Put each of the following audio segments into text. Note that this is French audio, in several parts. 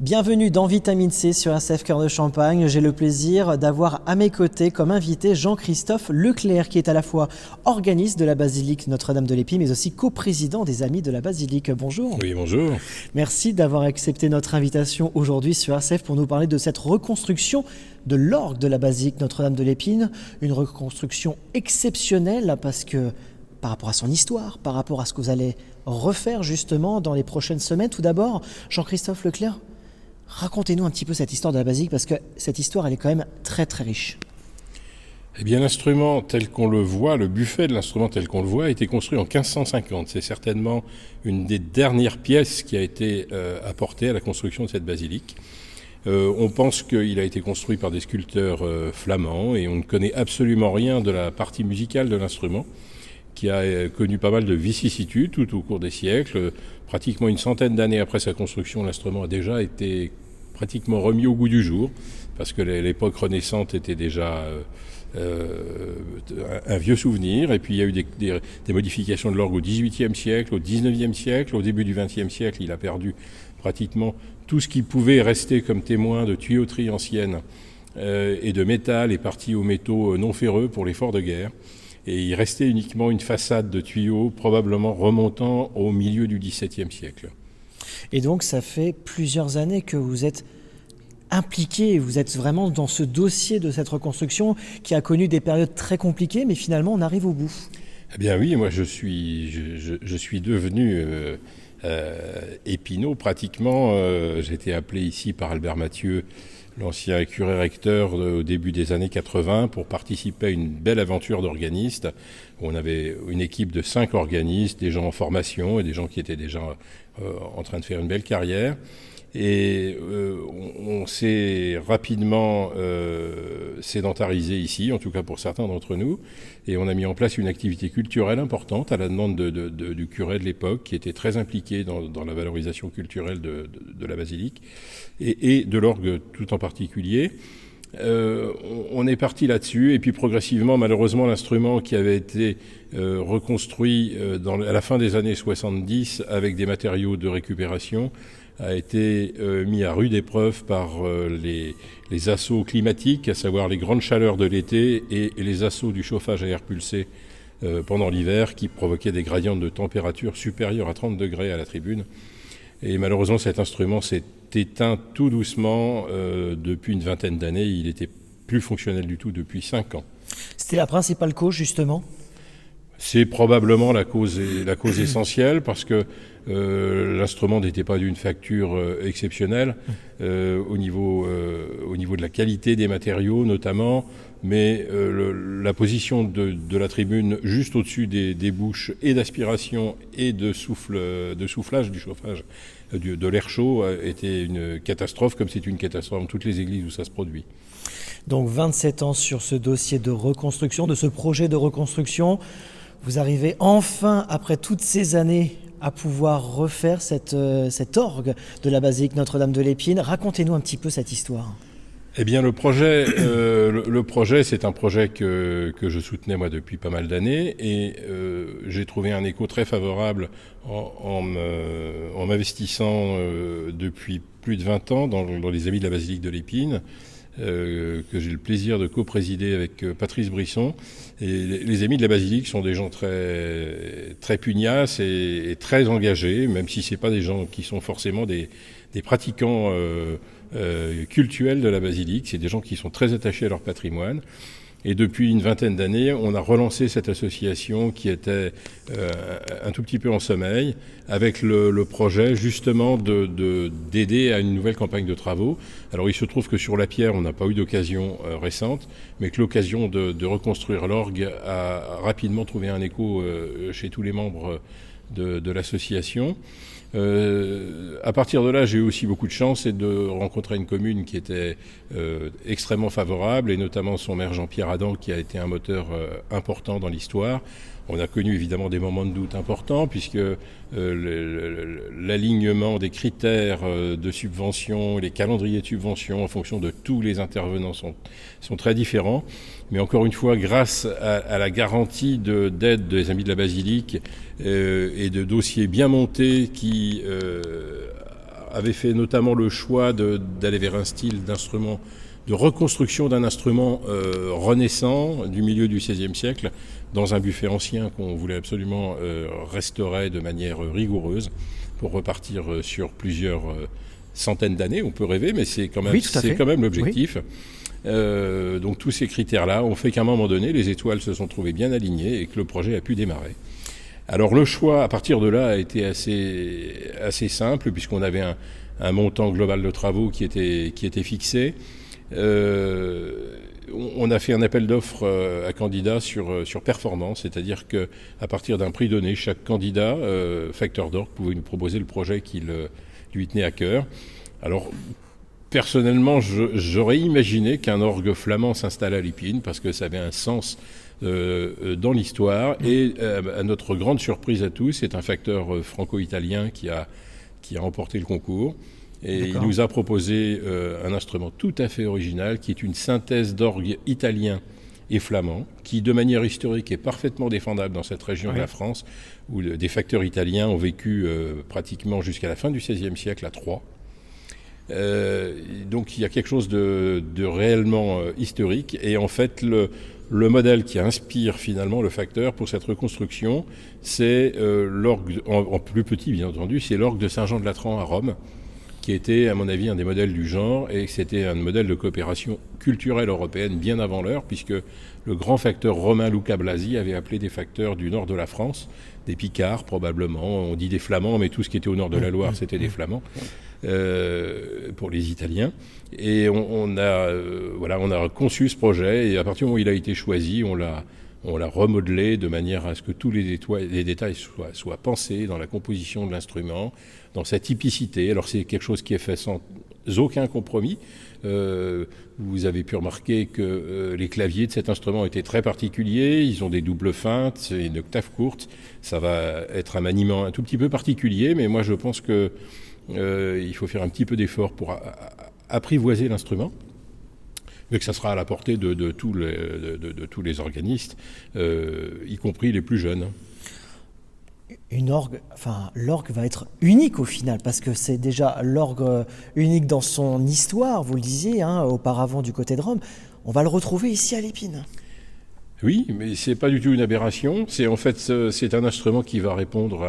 Bienvenue dans Vitamine C sur RCF Cœur de Champagne. J'ai le plaisir d'avoir à mes côtés comme invité Jean-Christophe Leclerc qui est à la fois organiste de la basilique Notre-Dame de l'Épine mais aussi coprésident des Amis de la Basilique. Bonjour. Oui, bonjour. Merci d'avoir accepté notre invitation aujourd'hui sur RCF pour nous parler de cette reconstruction de l'orgue de la basilique Notre-Dame de l'Épine. Une reconstruction exceptionnelle parce que par rapport à son histoire, par rapport à ce que vous allez refaire justement dans les prochaines semaines. Tout d'abord, Jean-Christophe Leclerc, racontez-nous un petit peu cette histoire de la basilique, parce que cette histoire, elle est quand même très très riche. Eh bien, l'instrument tel qu'on le voit, le buffet de l'instrument tel qu'on le voit, a été construit en 1550. C'est certainement une des dernières pièces qui a été apportée à la construction de cette basilique. On pense qu'il a été construit par des sculpteurs flamands et on ne connaît absolument rien de la partie musicale de l'instrument, qui a connu pas mal de vicissitudes tout au cours des siècles. Pratiquement une centaine d'années après sa construction, l'instrument a déjà été pratiquement remis au goût du jour, parce que l'époque renaissante était déjà un vieux souvenir. Et puis il y a eu des modifications de l'orgue au XVIIIe siècle, au XIXe siècle, au début du XXe siècle. Il a perdu pratiquement tout ce qui pouvait rester comme témoin de tuyauterie ancienne et de métal et partie aux métaux non ferreux pour l'effort de guerre. Et il restait uniquement une façade de tuyaux, probablement remontant au milieu du XVIIe siècle. Et donc, ça fait plusieurs années que vous êtes impliqué, vous êtes vraiment dans ce dossier de cette reconstruction qui a connu des périodes très compliquées, mais finalement, on arrive au bout. Eh bien oui, moi je suis devenu épinot pratiquement. J'ai été appelé ici par Albert Mathieu, l'ancien curé recteur au début des années 80, pour participer à une belle aventure d'organistes. On avait une équipe de 5 organistes, des gens en formation et des gens qui étaient déjà en train de faire une belle carrière. Et on s'est rapidement sédentarisé ici, en tout cas pour certains d'entre nous, et on a mis en place une activité culturelle importante à la demande du curé de l'époque, qui était très impliqué dans la valorisation culturelle de la basilique et de l'orgue tout en particulier. On est parti là-dessus, et puis progressivement, malheureusement, l'instrument qui avait été reconstruit à la fin des années 70 avec des matériaux de récupération a été mis à rude épreuve par les assauts climatiques, à savoir les grandes chaleurs de l'été et les assauts du chauffage à air pulsé pendant l'hiver, qui provoquaient des gradients de température supérieurs à 30 degrés à la tribune. Et malheureusement, cet instrument s'est éteint tout doucement depuis une vingtaine d'années. Il n'était plus fonctionnel du tout depuis 5 ans. C'était la principale cause, justement ? C'est probablement la cause essentielle, parce que l'instrument n'était pas d'une facture exceptionnelle au niveau de la qualité des matériaux notamment, mais la position de la tribune juste au-dessus des bouches et d'aspiration et de soufflage du chauffage de l'air chaud était une catastrophe, comme c'est une catastrophe dans toutes les églises où ça se produit. Donc 27 ans sur ce dossier de reconstruction, de ce projet de reconstruction. Vous arrivez enfin, après toutes ces années, à pouvoir refaire cet orgue de la basilique Notre-Dame de l'Épine. Racontez-nous un petit peu cette histoire. Eh bien, le projet, c'est un projet que je soutenais moi depuis pas mal d'années, et j'ai trouvé un écho très favorable en m'investissant depuis plus de 20 ans dans les Amis de la basilique de l'Épine, que j'ai le plaisir de coprésider avec Patrice Brisson. Et les Amis de la basilique sont des gens très, très pugnaces et très engagés, même si ce n'est pas des gens qui sont forcément des pratiquants cultuels de la basilique. C'est des gens qui sont très attachés à leur patrimoine. Et depuis une vingtaine d'années, on a relancé cette association qui était un tout petit peu en sommeil, avec le projet justement d'aider à une nouvelle campagne de travaux. Alors il se trouve que sur la pierre, on n'a pas eu d'occasion récente, mais que l'occasion de reconstruire l'orgue a rapidement trouvé un écho chez tous les membres de l'association. À partir de là, j'ai eu aussi beaucoup de chance et de rencontrer une commune qui était extrêmement favorable, et notamment son maire Jean-Pierre Adam, qui a été un moteur important dans l'histoire. On a connu évidemment des moments de doute importants, puisque l'alignement des critères de subvention, les calendriers de subvention en fonction de tous les intervenants sont très différents. Mais encore une fois, grâce à la garantie d'aide des Amis de la Basilique et de dossiers bien montés qui avait fait notamment le choix d'aller vers un style d'instrument, de reconstruction d'un instrument renaissant du milieu du XVIe siècle dans un buffet ancien qu'on voulait absolument restaurer de manière rigoureuse pour repartir sur plusieurs centaines d'années. On peut rêver, mais c'est quand même, quand même l'objectif. Oui. Donc tous ces critères-là ont fait qu'à un moment donné, les étoiles se sont trouvées bien alignées et que le projet a pu démarrer. Alors le choix, à partir de là, a été assez simple, puisqu'on avait un montant global de travaux qui était fixé. On a fait un appel d'offres à candidats sur performance, c'est-à-dire qu'à partir d'un prix donné, chaque candidat, facteur d'orgue, pouvait nous proposer le projet qui lui tenait à cœur. Alors, personnellement, j'aurais imaginé qu'un orgue flamand s'installe à Lépine, parce que ça avait un sens dans l'histoire. Et à notre grande surprise à tous, c'est un facteur franco-italien qui a remporté le concours. Et il nous a proposé un instrument tout à fait original, qui est une synthèse d'orgue italien et flamand, qui de manière historique est parfaitement défendable dans cette région de la France, où des facteurs italiens ont vécu pratiquement jusqu'à la fin du XVIe siècle à Troyes. Donc il y a quelque chose de réellement historique. Et en fait, le modèle qui inspire finalement le facteur pour cette reconstruction, c'est l'orgue, en plus petit bien entendu, c'est l'orgue de Saint-Jean-de-Latran à Rome, qui était, à mon avis, un des modèles du genre, et c'était un modèle de coopération culturelle européenne bien avant l'heure, puisque le grand facteur romain Luca Blasi avait appelé des facteurs du nord de la France, des Picards probablement, on dit des Flamands, mais tout ce qui était au nord de la Loire, c'était des Flamands, pour les Italiens. Et on a conçu ce projet, et à partir du moment où il a été choisi, on l'a remodelé de manière à ce que tous les détails soient pensés dans la composition de l'instrument, dans sa typicité. Alors c'est quelque chose qui est fait sans aucun compromis. Vous avez pu remarquer que les claviers de cet instrument étaient très particuliers. Ils ont des doubles feintes, c'est une octave courte. Ça va être un maniement un tout petit peu particulier, mais moi je pense que il faut faire un petit peu d'effort pour apprivoiser l'instrument. Mais que ça sera à la portée de tous les organistes, y compris les plus jeunes. L'orgue va être unique au final, parce que c'est déjà l'orgue unique dans son histoire, vous le disiez, auparavant du côté de Rome. On va le retrouver ici à Lépine. Oui, mais c'est pas du tout une aberration. C'est un instrument qui va répondre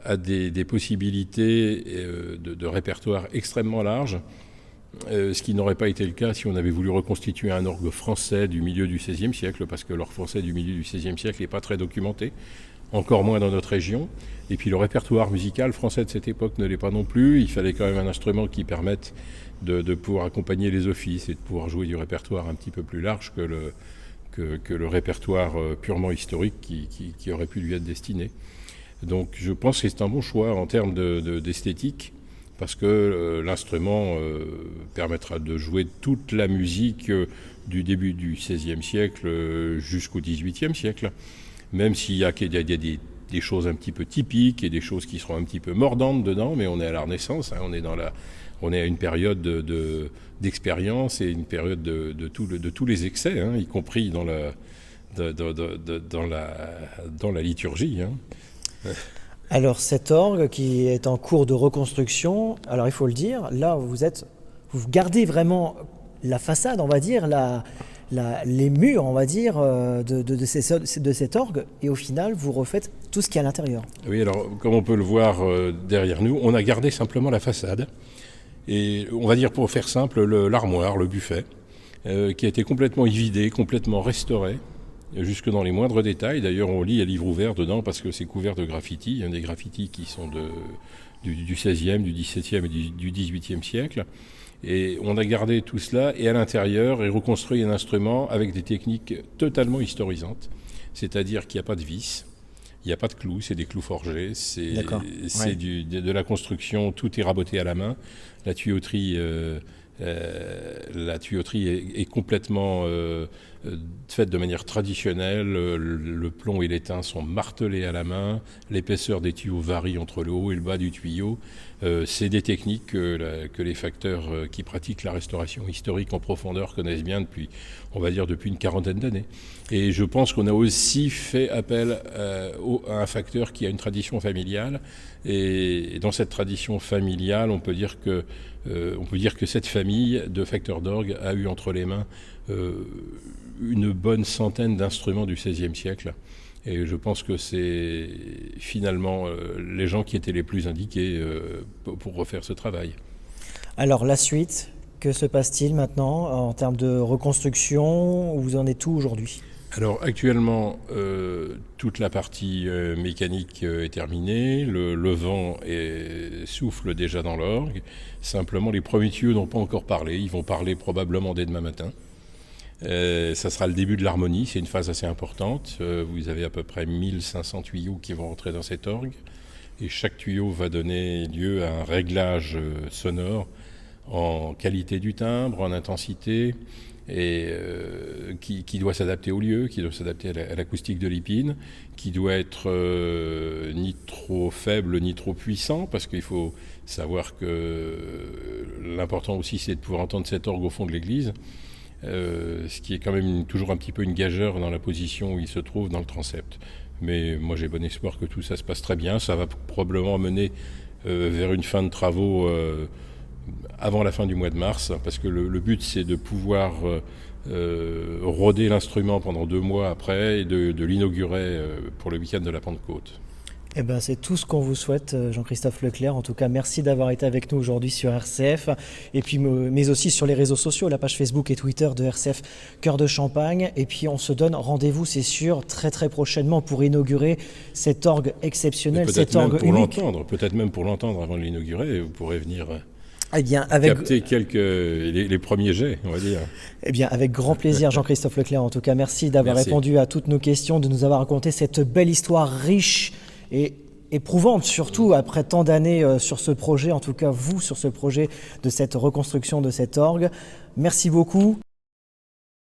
à des possibilités de répertoire extrêmement larges. Ce qui n'aurait pas été le cas si on avait voulu reconstituer un orgue français du milieu du XVIe siècle, parce que l'orgue français du milieu du XVIe siècle n'est pas très documenté, encore moins dans notre région. Et puis le répertoire musical français de cette époque ne l'est pas non plus. Il fallait quand même un instrument qui permette de pouvoir accompagner les offices et de pouvoir jouer du répertoire un petit peu plus large que le répertoire purement historique qui aurait pu lui être destiné. Donc je pense que c'est un bon choix en termes d'esthétique, parce que l'instrument permettra de jouer toute la musique du début du XVIe siècle jusqu'au XVIIIe siècle, même s'il y a des choses un petit peu typiques et des choses qui seront un petit peu mordantes dedans, mais on est à la Renaissance, on est à une période d'expérience et une période de tous les excès, y compris dans la liturgie. Alors cet orgue qui est en cours de reconstruction, alors il faut le dire, là vous gardez vraiment la façade, on va dire, les murs, on va dire, de cet orgue, et au final vous refaites tout ce qui est à l'intérieur. Oui, alors comme on peut le voir derrière nous, on a gardé simplement la façade, et on va dire, pour faire simple, l'armoire, le buffet, qui a été complètement évidé, complètement restauré, jusque dans les moindres détails. D'ailleurs, on lit à livre ouvert dedans parce que c'est couvert de graffitis. Il y a des graffitis qui sont du XVIe, du XVIIe et du XVIIIe siècle. Et on a gardé tout cela et à l'intérieur est reconstruit un instrument avec des techniques totalement historisantes. C'est-à-dire qu'il n'y a pas de vis, il n'y a pas de clous, c'est des clous forgés, c'est de la construction, tout est raboté à la main. La tuyauterie la tuyauterie est complètement faite de manière traditionnelle. Le plomb et l'étain sont martelés à la main. L'épaisseur des tuyaux varie entre le haut et le bas du tuyau. C'est des techniques que les facteurs qui pratiquent la restauration historique en profondeur connaissent bien depuis une quarantaine d'années. Et je pense qu'on a aussi fait appel à un facteur qui a une tradition familiale. Et dans cette tradition familiale, on peut dire que cette famille de facteurs d'orgue a eu entre les mains une bonne centaine d'instruments du XVIe siècle. Et je pense que c'est finalement les gens qui étaient les plus indiqués pour refaire ce travail. Alors la suite, que se passe-t-il maintenant en termes de reconstruction? Vous en êtes où aujourd'hui? Alors actuellement, toute la partie mécanique est terminée, le vent souffle déjà dans l'orgue. Simplement, les premiers tuyaux n'ont pas encore parlé, ils vont parler probablement dès demain matin. Ça sera le début de l'harmonie, c'est une phase assez importante. Vous avez à peu près 1500 tuyaux qui vont rentrer dans cet orgue. Et chaque tuyau va donner lieu à un réglage sonore en qualité du timbre, en intensité, et qui doit s'adapter au lieu, qui doit s'adapter à l'acoustique de l'Épine, qui doit être ni trop faible ni trop puissant, parce qu'il faut savoir que l'important aussi c'est de pouvoir entendre cet orgue au fond de l'église. Ce qui est quand même toujours un petit peu une gageure dans la position où il se trouve dans le transept. Mais moi j'ai bon espoir que tout ça se passe très bien. Ça va probablement mener vers une fin de travaux avant la fin du mois de mars, parce que le but c'est de pouvoir roder l'instrument pendant 2 mois après et de l'inaugurer pour le week-end de la Pentecôte. Eh ben, c'est tout ce qu'on vous souhaite, Jean-Christophe Leclerc. En tout cas, merci d'avoir été avec nous aujourd'hui sur RCF, et puis, mais aussi sur les réseaux sociaux, la page Facebook et Twitter de RCF Cœur de Champagne. Et puis, on se donne rendez-vous, c'est sûr, très très prochainement pour inaugurer cet orgue exceptionnel, cet orgue unique. Peut-être même pour l'entendre avant de l'inaugurer, vous pourrez venir capter les premiers jets, on va dire. Eh bien, avec grand plaisir, Jean-Christophe Leclerc. En tout cas, merci d'avoir répondu à toutes nos questions, de nous avoir raconté cette belle histoire riche et éprouvante, surtout après tant d'années sur ce projet, en tout cas vous sur ce projet de cette reconstruction de cet orgue. Merci beaucoup.